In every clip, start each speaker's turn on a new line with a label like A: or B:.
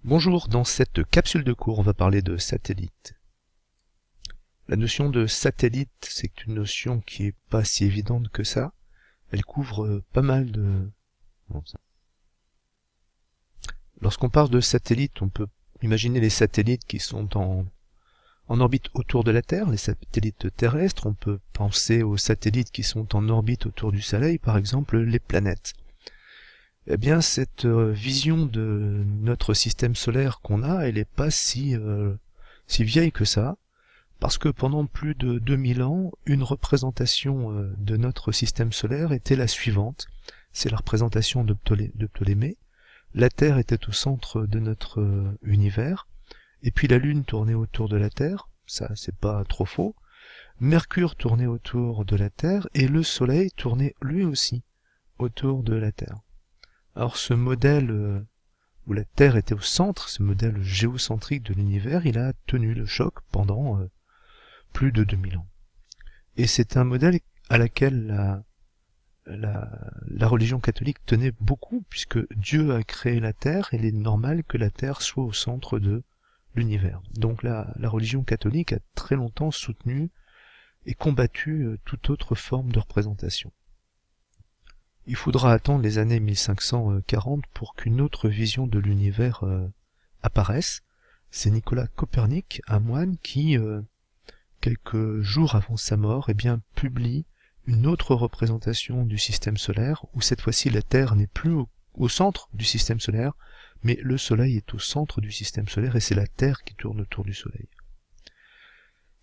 A: Bonjour, dans cette capsule de cours, on va parler de satellite. La notion de satellite, c'est une notion qui est pas si évidente que ça. Elle couvre pas mal de... Lorsqu'on parle de satellite, on peut imaginer les satellites qui sont en orbite autour de la Terre, les satellites terrestres. On peut penser aux satellites qui sont en orbite autour du Soleil, par exemple les planètes. Eh bien, cette vision de notre système solaire qu'on a, elle n'est pas si vieille que ça, parce que pendant plus de 2000 ans, une représentation de notre système solaire était la suivante. C'est la représentation de Ptolémée. La Terre était au centre de notre univers, et puis la Lune tournait autour de la Terre, ça c'est pas trop faux. Mercure tournait autour de la Terre, et le Soleil tournait lui aussi autour de la Terre. Alors ce modèle où la Terre était au centre, ce modèle géocentrique de l'univers, il a tenu le choc pendant plus de 2000 ans. Et c'est un modèle à laquelle la religion catholique tenait beaucoup, puisque Dieu a créé la Terre, et il est normal que la Terre soit au centre de l'univers. Donc la religion catholique a très longtemps soutenu et combattu toute autre forme de représentation. Il faudra attendre les années 1540 pour qu'une autre vision de l'univers apparaisse. C'est Nicolas Copernic, un moine, qui, quelques jours avant sa mort, publie une autre représentation du système solaire, où cette fois-ci la Terre n'est plus au centre du système solaire, mais le Soleil est au centre du système solaire, et c'est la Terre qui tourne autour du Soleil.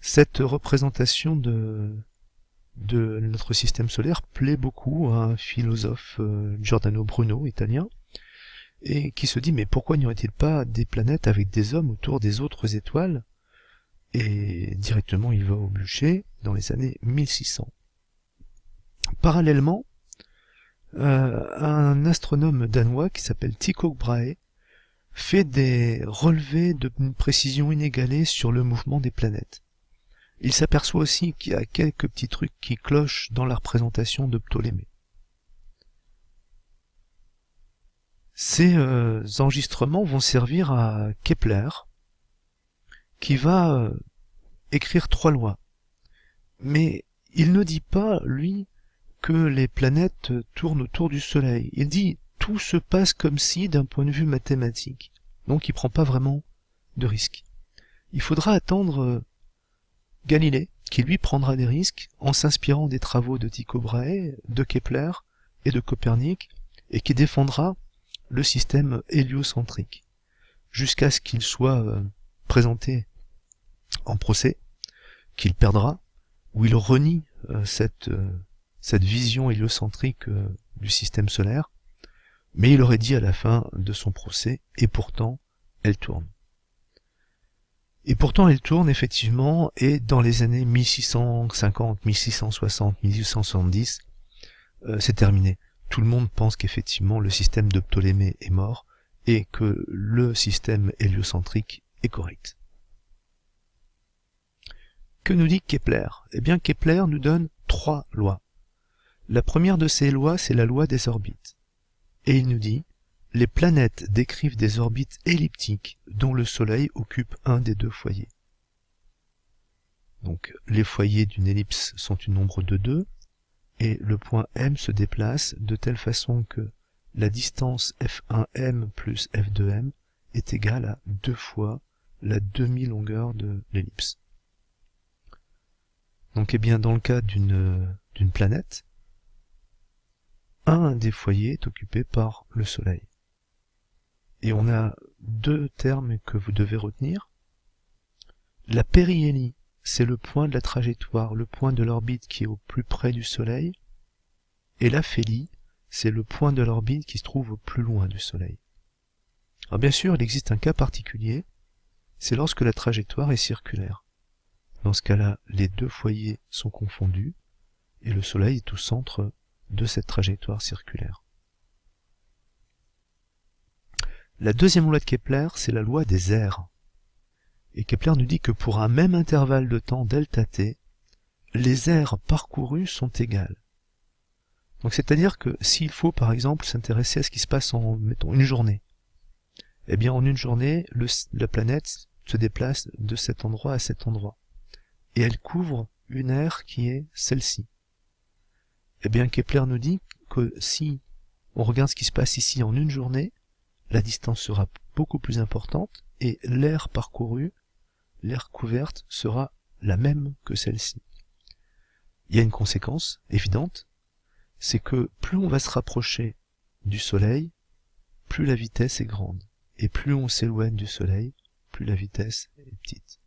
A: Cette représentation de notre système solaire plaît beaucoup à un philosophe Giordano Bruno, italien, et qui se dit mais pourquoi n'y aurait-il pas des planètes avec des hommes autour des autres étoiles? Et directement il va au bûcher dans les années 1600. Parallèlement, un astronome danois qui s'appelle Tycho Brahe fait des relevés d'une précision inégalée sur le mouvement des planètes. Il s'aperçoit aussi qu'il y a quelques petits trucs qui clochent dans la représentation de Ptolémée. Ces enregistrements vont servir à Kepler, qui va écrire 3 lois. Mais il ne dit pas, lui, que les planètes tournent autour du Soleil. Il dit tout se passe comme si d'un point de vue mathématique. Donc il prend pas vraiment de risque. Il faudra attendre Galilée, qui lui prendra des risques en s'inspirant des travaux de Tycho Brahe, de Kepler et de Copernic, et qui défendra le système héliocentrique, jusqu'à ce qu'il soit présenté en procès, qu'il perdra, où il renie cette vision héliocentrique du système solaire, mais il aurait dit à la fin de son procès, et pourtant, elle tourne. Et pourtant elle tourne effectivement, et dans les années 1650, 1660, 1870, c'est terminé. Tout le monde pense qu'effectivement le système de Ptolémée est mort, et que le système héliocentrique est correct. Que nous dit Kepler? Eh bien Kepler nous donne 3 lois. La première de ces lois, c'est la loi des orbites. Et il nous dit: les planètes décrivent des orbites elliptiques dont le Soleil occupe un des 2 foyers. Donc les foyers d'une ellipse sont du nombre de 2, et le point M se déplace de telle façon que la distance F1M plus F2M est égale à 2 fois la demi-longueur de l'ellipse. Donc dans le cas d'une planète, un des foyers est occupé par le Soleil. Et on a 2 termes que vous devez retenir. La périhélie, c'est le point de la trajectoire, le point de l'orbite qui est au plus près du Soleil. Et l'aphélie, c'est le point de l'orbite qui se trouve au plus loin du Soleil. Alors bien sûr, il existe un cas particulier, c'est lorsque la trajectoire est circulaire. Dans ce cas-là, les 2 foyers sont confondus, et le Soleil est au centre de cette trajectoire circulaire. La deuxième loi de Kepler, c'est la loi des aires. Et Kepler nous dit que pour un même intervalle de temps delta t, les aires parcourues sont égales. Donc c'est-à-dire que s'il faut par exemple s'intéresser à ce qui se passe en, mettons, une journée, Eh bien, en une journée, la planète se déplace de cet endroit à cet endroit. Et elle couvre une aire qui est celle-ci. Eh bien, Kepler nous dit que si on regarde ce qui se passe ici en une journée, la distance sera beaucoup plus importante et l'aire parcourue, l'aire couverte, sera la même que celle-ci. Il y a une conséquence évidente, c'est que plus on va se rapprocher du Soleil, plus la vitesse est grande. Et plus on s'éloigne du Soleil, plus la vitesse est petite.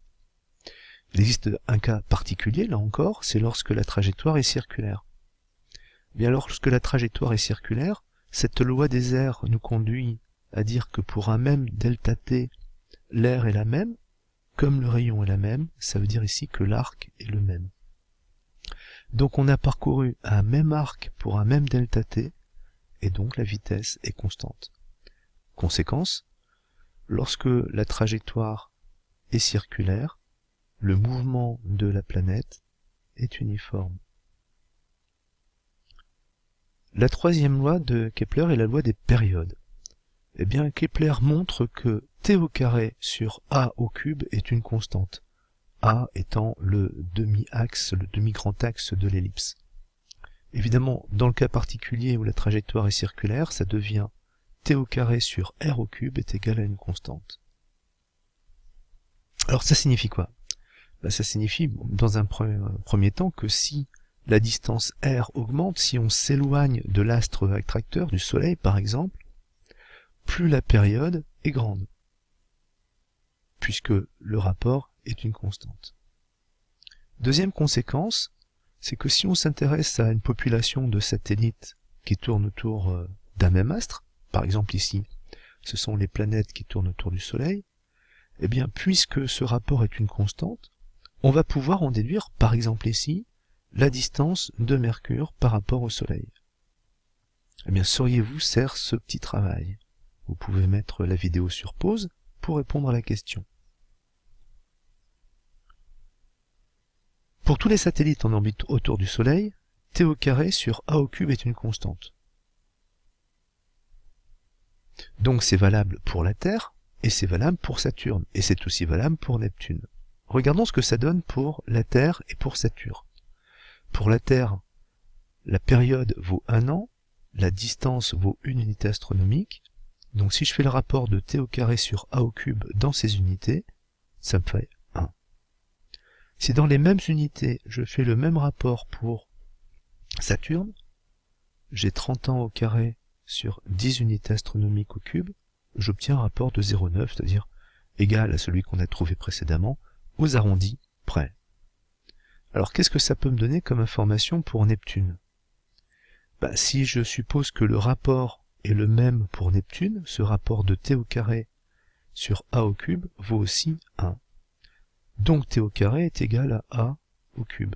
A: Il existe un cas particulier, là encore, c'est lorsque la trajectoire est circulaire. Bien, lorsque la trajectoire est circulaire, cette loi des airs nous conduit à dire que pour un même delta t, l'aire est la même, comme le rayon est la même, ça veut dire ici que l'arc est le même. Donc on a parcouru un même arc pour un même delta t, et donc la vitesse est constante. Conséquence, lorsque la trajectoire est circulaire, le mouvement de la planète est uniforme. La troisième loi de Kepler est la loi des périodes. Eh bien, Kepler montre que t au carré sur a au cube est une constante, a étant le demi-axe, le demi-grand axe de l'ellipse. Évidemment, dans le cas particulier où la trajectoire est circulaire, ça devient t au carré sur r au cube est égal à une constante. Alors ça signifie quoi? Ça signifie, dans un premier temps, que si la distance r augmente, si on s'éloigne de l'astre attracteur, du Soleil par exemple, plus la période est grande, puisque le rapport est une constante. Deuxième conséquence, c'est que si on s'intéresse à une population de satellites qui tournent autour d'un même astre, par exemple ici, ce sont les planètes qui tournent autour du Soleil, eh bien, puisque ce rapport est une constante, on va pouvoir en déduire, par exemple ici, la distance de Mercure par rapport au Soleil. Eh bien, sauriez-vous faire ce petit travail? Vous pouvez mettre la vidéo sur pause pour répondre à la question. Pour tous les satellites en orbite autour du Soleil, t au carré sur a au cube est une constante. Donc c'est valable pour la Terre, et c'est valable pour Saturne, et c'est aussi valable pour Neptune. Regardons ce que ça donne pour la Terre et pour Saturne. Pour la Terre, la période vaut 1 an, la distance vaut 1 unité astronomique, donc si je fais le rapport de t au carré sur a au cube dans ces unités, ça me fait 1. Si dans les mêmes unités, je fais le même rapport pour Saturne, j'ai 30 ans au carré sur 10 unités astronomiques au cube, j'obtiens un rapport de 0,9, c'est-à-dire égal à celui qu'on a trouvé précédemment, aux arrondis près. Alors qu'est-ce que ça peut me donner comme information pour Neptune? Si je suppose que le rapport est le même pour Neptune, ce rapport de t au carré sur a au cube vaut aussi 1. Donc t au carré est égal à a au cube.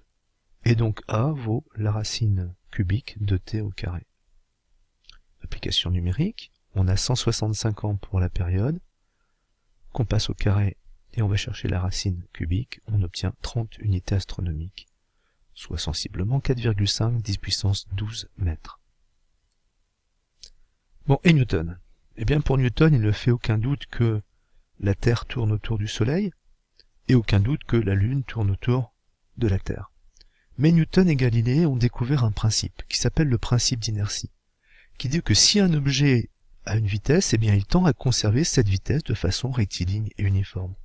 A: Et donc a vaut la racine cubique de t au carré. Application numérique, on a 165 ans pour la période, qu'on passe au carré et on va chercher la racine cubique, on obtient 30 unités astronomiques, soit sensiblement 4,5 10 puissance 12 mètres. Bon, et Newton? Eh bien pour Newton, il ne fait aucun doute que la Terre tourne autour du Soleil, et aucun doute que la Lune tourne autour de la Terre. Mais Newton et Galilée ont découvert un principe, qui s'appelle le principe d'inertie, qui dit que si un objet a une vitesse, eh bien il tend à conserver cette vitesse de façon rectiligne et uniforme.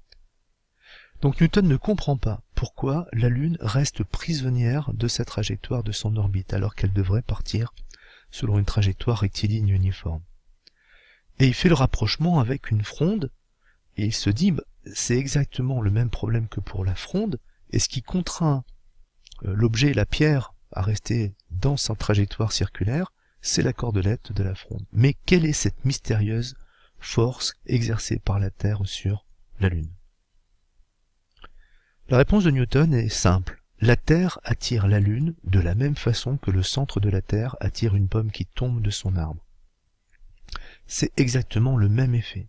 A: Donc Newton ne comprend pas pourquoi la Lune reste prisonnière de sa trajectoire de son orbite, alors qu'elle devrait partir selon une trajectoire rectiligne uniforme. Et il fait le rapprochement avec une fronde, et il se dit, c'est exactement le même problème que pour la fronde, et ce qui contraint l'objet, la pierre, à rester dans sa trajectoire circulaire, c'est la cordelette de la fronde. Mais quelle est cette mystérieuse force exercée par la Terre sur la Lune? La réponse de Newton est simple. La Terre attire la Lune de la même façon que le centre de la Terre attire une pomme qui tombe de son arbre. C'est exactement le même effet.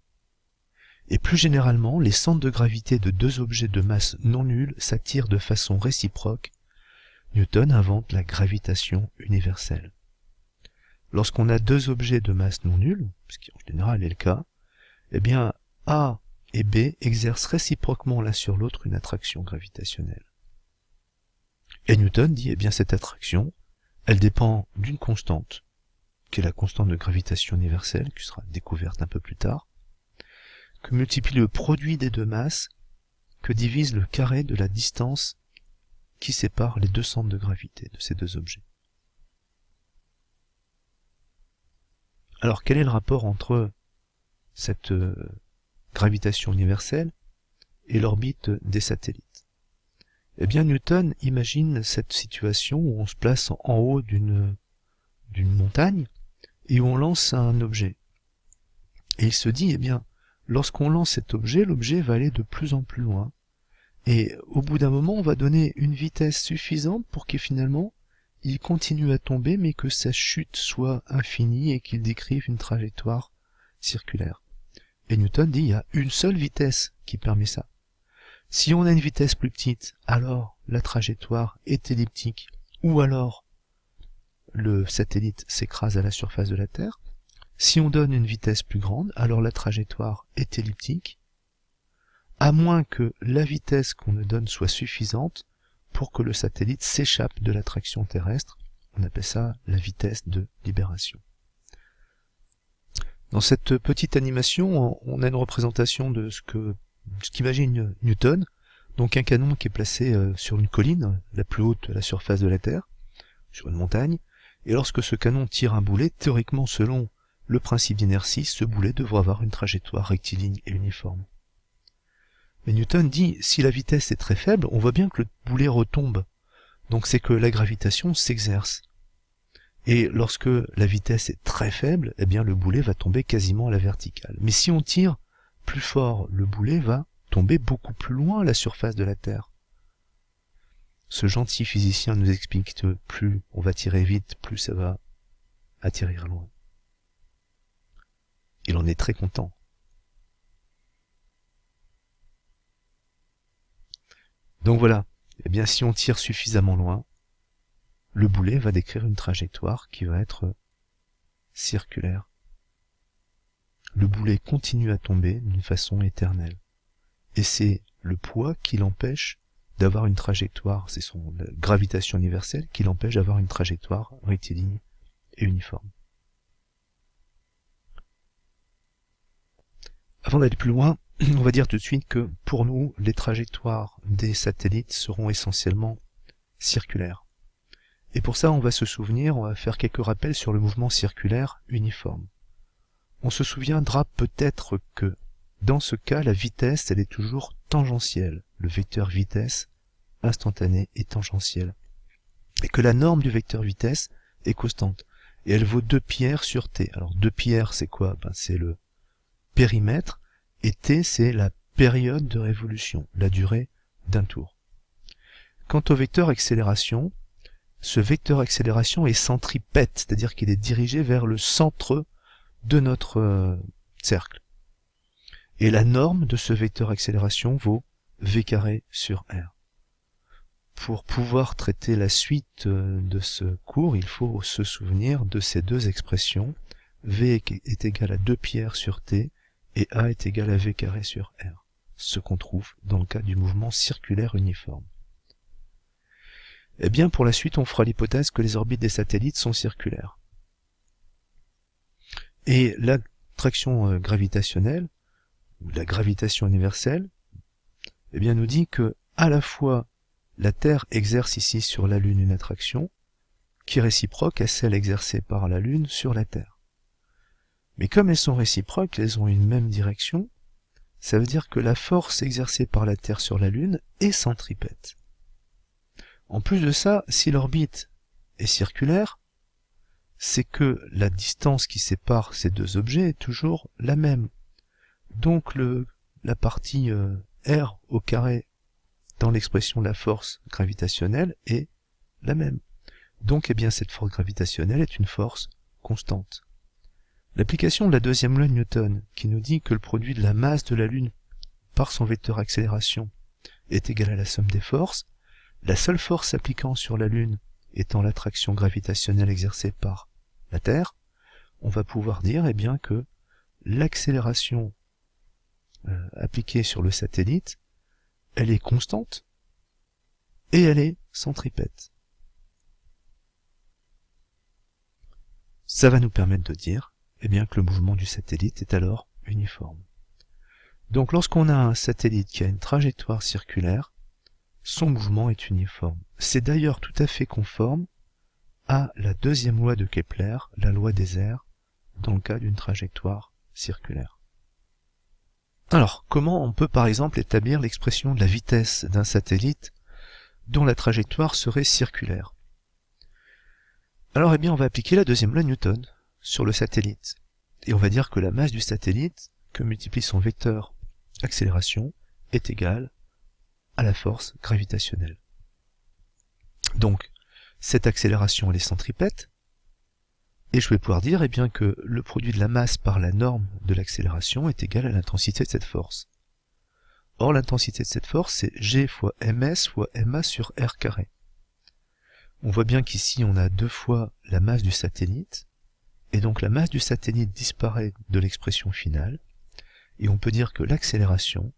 A: Et plus généralement, les centres de gravité de deux objets de masse non nulle s'attirent de façon réciproque. Newton invente la gravitation universelle. Lorsqu'on a deux objets de masse non nulle, ce qui en général est le cas, eh bien A et B exercent réciproquement l'un sur l'autre une attraction gravitationnelle. Et Newton dit, eh bien cette attraction, elle dépend d'une constante, qui est la constante de gravitation universelle, qui sera découverte un peu plus tard, que multiplie le produit des deux masses, que divise le carré de la distance qui sépare les deux centres de gravité de ces deux objets. Alors quel est le rapport entre cette gravitation universelle et l'orbite des satellites? Eh bien Newton imagine cette situation où on se place en haut d'une montagne et où on lance un objet. Et il se dit, eh bien, lorsqu'on lance cet objet, l'objet va aller de plus en plus loin. Et au bout d'un moment, on va donner une vitesse suffisante pour qu'il finalement, il continue à tomber, mais que sa chute soit infinie et qu'il décrive une trajectoire circulaire. Et Newton dit, il y a une seule vitesse qui permet ça. Si on a une vitesse plus petite, alors la trajectoire est elliptique, ou alors le satellite s'écrase à la surface de la Terre. Si on donne une vitesse plus grande, alors la trajectoire est elliptique, à moins que la vitesse qu'on nous donne soit suffisante pour que le satellite s'échappe de l'attraction terrestre. On appelle ça la vitesse de libération. Dans cette petite animation, on a une représentation de ce qu'imagine Newton, donc un canon qui est placé sur une colline, la plus haute de la surface de la Terre, sur une montagne, et lorsque ce canon tire un boulet, théoriquement selon le principe d'inertie, ce boulet devrait avoir une trajectoire rectiligne et uniforme. Mais Newton dit, si la vitesse est très faible, on voit bien que le boulet retombe, donc c'est que la gravitation s'exerce. Et lorsque la vitesse est très faible, eh bien le boulet va tomber quasiment à la verticale. Mais si on tire plus fort, le boulet va tomber beaucoup plus loin à la surface de la Terre. Ce gentil physicien nous explique que plus on va tirer vite, plus ça va atterrir loin. Il en est très content. Donc voilà, eh bien si on tire suffisamment loin, le boulet va décrire une trajectoire qui va être circulaire. Le boulet continue à tomber d'une façon éternelle. Et c'est le poids qui l'empêche d'avoir une trajectoire, c'est son gravitation universelle qui l'empêche d'avoir une trajectoire rectiligne et uniforme. Avant d'aller plus loin, on va dire tout de suite que pour nous, les trajectoires des satellites seront essentiellement circulaires. Et pour ça, on va se souvenir, on va faire quelques rappels sur le mouvement circulaire uniforme. On se souviendra peut-être que dans ce cas, la vitesse, elle est toujours tangentielle. Le vecteur vitesse instantané est tangentiel. Et que la norme du vecteur vitesse est constante. Et elle vaut 2πr sur t. Alors 2πr, c'est quoi? C'est le périmètre. Et t, c'est la période de révolution, la durée d'un tour. Quant au vecteur accélération, ce vecteur accélération est centripète, c'est-à-dire qu'il est dirigé vers le centre de notre cercle. Et la norme de ce vecteur accélération vaut v carré sur r. Pour pouvoir traiter la suite de ce cours, il faut se souvenir de ces deux expressions. V est égal à 2πr sur t et a est égal à v carré sur r, ce qu'on trouve dans le cas du mouvement circulaire uniforme. Eh bien, pour la suite, on fera l'hypothèse que les orbites des satellites sont circulaires. Et l'attraction gravitationnelle, ou la gravitation universelle, eh bien, nous dit que, à la fois, la Terre exerce ici sur la Lune une attraction, qui est réciproque à celle exercée par la Lune sur la Terre. Mais comme elles sont réciproques, elles ont une même direction, ça veut dire que la force exercée par la Terre sur la Lune est centripète. En plus de ça, si l'orbite est circulaire, c'est que la distance qui sépare ces deux objets est toujours la même. Donc la partie R au carré dans l'expression de la force gravitationnelle est la même. Donc eh bien cette force gravitationnelle est une force constante. L'application de la deuxième loi de Newton, qui nous dit que le produit de la masse de la Lune par son vecteur accélération est égal à la somme des forces, la seule force s'appliquant sur la Lune étant l'attraction gravitationnelle exercée par la Terre, on va pouvoir dire eh bien que l'accélération appliquée sur le satellite, elle est constante et elle est centripète. Ça va nous permettre de dire eh bien, que le mouvement du satellite est alors uniforme. Donc lorsqu'on a un satellite qui a une trajectoire circulaire, son mouvement est uniforme. C'est d'ailleurs tout à fait conforme à la deuxième loi de Kepler, la loi des airs, dans le cas d'une trajectoire circulaire. Alors, comment on peut par exemple établir l'expression de la vitesse d'un satellite dont la trajectoire serait circulaire? Alors, eh bien, on va appliquer la deuxième loi de Newton sur le satellite. Et on va dire que la masse du satellite, que multiplie son vecteur accélération, est égale à la force gravitationnelle. Donc, cette accélération, elle est centripète, et je vais pouvoir dire eh bien, que le produit de la masse par la norme de l'accélération est égal à l'intensité de cette force. Or, l'intensité de cette force, c'est G fois ms fois ma sur r carré. On voit bien qu'ici, on a deux fois la masse du satellite, et donc la masse du satellite disparaît de l'expression finale, et on peut dire que l'accélération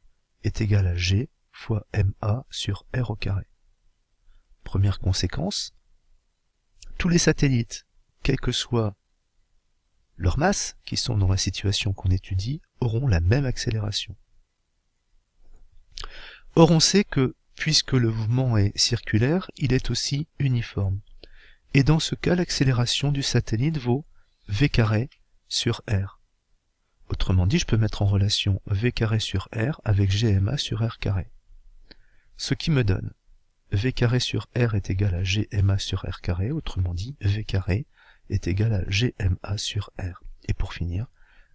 A: est égale à G fois ma sur r au carré. Première conséquence, tous les satellites, quelle que soit leur masse, qui sont dans la situation qu'on étudie, auront la même accélération. Or on sait que, puisque le mouvement est circulaire, il est aussi uniforme. Et dans ce cas, l'accélération du satellite vaut v carré sur r. Autrement dit, je peux mettre en relation v carré sur r avec gma sur r carré. Ce qui me donne v carré sur r est égal à gma sur r carré, autrement dit, v carré est égal à gma sur r. Et pour finir,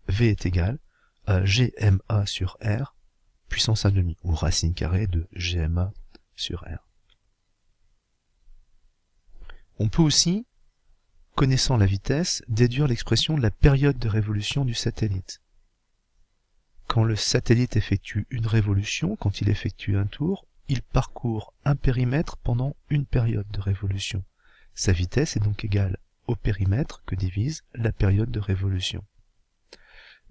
A: v est égal à gma sur r puissance 1/2, ou racine carrée de gma sur r. On peut aussi, connaissant la vitesse, déduire l'expression de la période de révolution du satellite. Quand le satellite effectue une révolution, quand il effectue un tour, il parcourt un périmètre pendant une période de révolution. Sa vitesse est donc égale au périmètre que divise la période de révolution.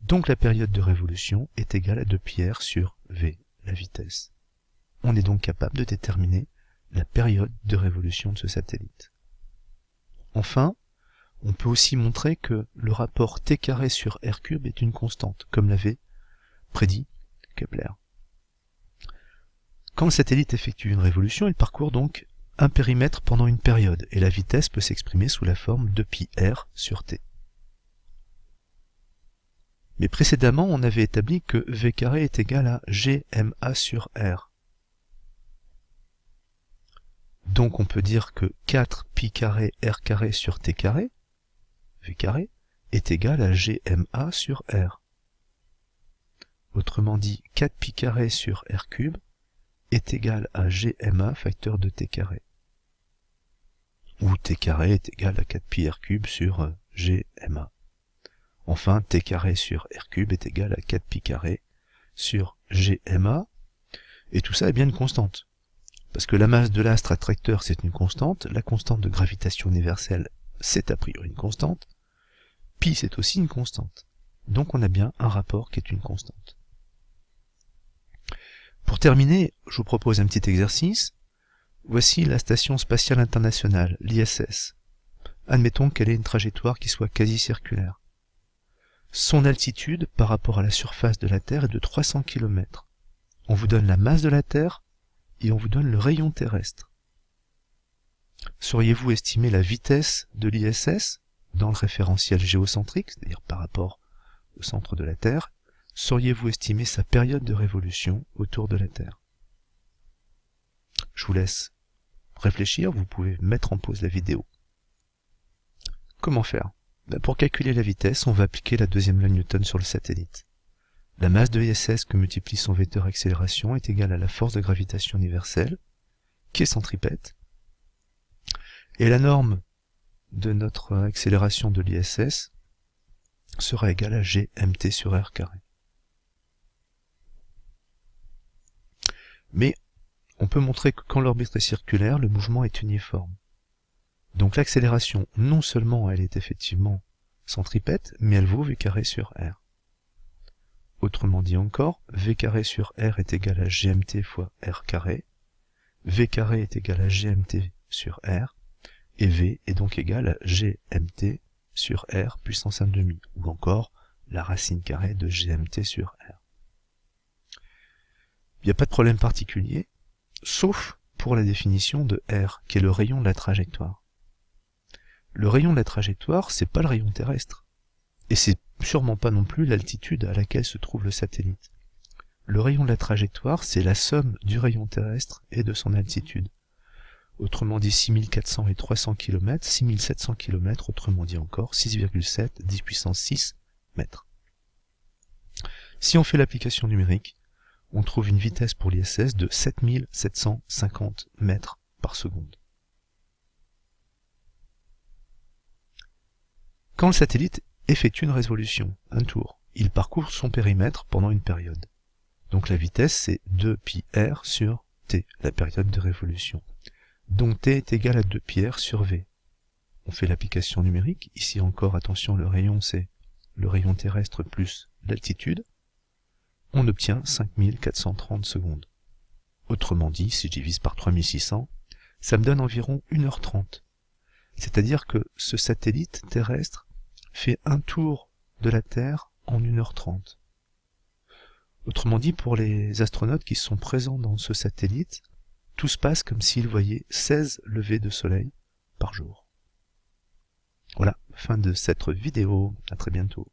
A: Donc la période de révolution est égale à 2πr sur v, la vitesse. On est donc capable de déterminer la période de révolution de ce satellite. Enfin, on peut aussi montrer que le rapport t carré sur r cube est une constante, comme l'avait prédit Kepler. Quand le satellite effectue une révolution, il parcourt donc un périmètre pendant une période, et la vitesse peut s'exprimer sous la forme de πr sur t. Mais précédemment, on avait établi que v carré est égal à gma sur r. Donc on peut dire que 4π carré r carré sur t carré, v carré, est égal à gma sur r. Autrement dit, 4π carré sur r cube est égal à gma facteur de t carré. Ou t carré est égal à 4π r cube sur gma. Enfin, t carré sur r cube est égal à 4π carré sur gma, et tout ça est bien une constante. Parce que la masse de l'astre attracteur c'est une constante, la constante de gravitation universelle c'est a priori une constante, pi c'est aussi une constante. Donc on a bien un rapport qui est une constante. Pour terminer, je vous propose un petit exercice. Voici la station spatiale internationale, l'ISS. Admettons qu'elle ait une trajectoire qui soit quasi circulaire. Son altitude par rapport à la surface de la Terre est de 300 km. On vous donne la masse de la Terre et on vous donne le rayon terrestre. Sauriez-vous estimer la vitesse de l'ISS dans le référentiel géocentrique, c'est-à-dire par rapport au centre de la Terre? Sauriez-vous estimer sa période de révolution autour de la Terre? Je vous laisse réfléchir, vous pouvez mettre en pause la vidéo. Comment faire? Pour calculer la vitesse, on va appliquer la deuxième loi de Newton sur le satellite. La masse de l'ISS que multiplie son vecteur accélération est égale à la force de gravitation universelle, qui est centripète, et la norme de notre accélération de l'ISS sera égale à gmt sur r carré. Mais on peut montrer que quand l'orbite est circulaire, le mouvement est uniforme. Donc l'accélération, non seulement elle est effectivement centripète, mais elle vaut v carré sur r. Autrement dit encore, V carré sur R est égal à GMT fois R carré, V carré est égal à GMT sur R, et V est donc égal à GMT sur R puissance 1/2, ou encore la racine carrée de GMT sur R. Il n'y a pas de problème particulier, sauf pour la définition de R, qui est le rayon de la trajectoire. Le rayon de la trajectoire, c'est pas le rayon terrestre, et c'est sûrement pas non plus l'altitude à laquelle se trouve le satellite. Le rayon de la trajectoire, c'est la somme du rayon terrestre et de son altitude. Autrement dit 6400 et 300 km, 6700 km, autrement dit encore 6,7, 10 puissance 6 mètres. Si on fait l'application numérique, on trouve une vitesse pour l'ISS de 7750 mètres par seconde. Quand le satellite effectue une révolution, un tour, il parcourt son périmètre pendant une période. Donc la vitesse c'est 2πr sur t, la période de révolution. Donc t est égal à 2πr sur v. On fait l'application numérique, ici encore attention le rayon c'est le rayon terrestre plus l'altitude. On obtient 5430 secondes. Autrement dit, si je divise par 3600, ça me donne environ 1h30. C'est-à-dire que ce satellite terrestre fait un tour de la Terre en 1h30. Autrement dit, pour les astronautes qui sont présents dans ce satellite, tout se passe comme s'ils voyaient 16 levées de soleil par jour. Voilà, fin de cette vidéo, à très bientôt.